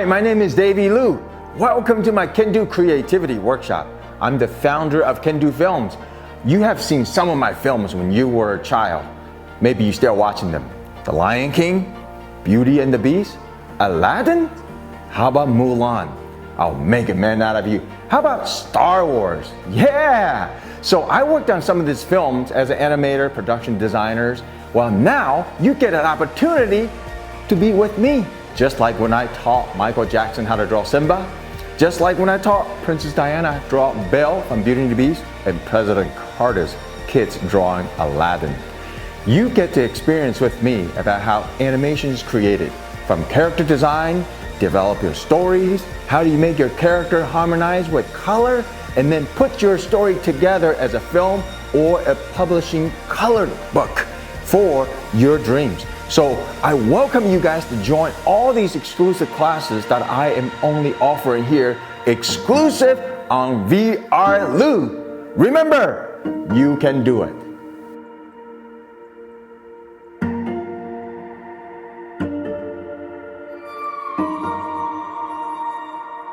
Hi, my name is Davy Liu. Welcome to my Kendu Creativity Workshop. I'm the founder of Kendu Films. You have seen some of my films when you were a child. Maybe you're still watching them. The Lion King, Beauty and the Beast, Aladdin? How about Mulan? I'll make a man out of you. How about Star Wars? Yeah! So I worked on some of these films as an animator, production designers. Well, now you get an opportunity to be with me. Just like when I taught Michael Jackson how to draw Simba, just like when I taught Princess Diana how to draw Belle from Beauty and the Beast, and President Carter's kids drawing Aladdin. You get to experience with me about how animation is created, from character design, develop your stories, how do you make your character harmonize with color, and then put your story together as a film or a publishing colored book for your dreams. So I welcome you guys to join all these exclusive classes that I am only offering here, exclusive on VRLU. Remember, you can do it.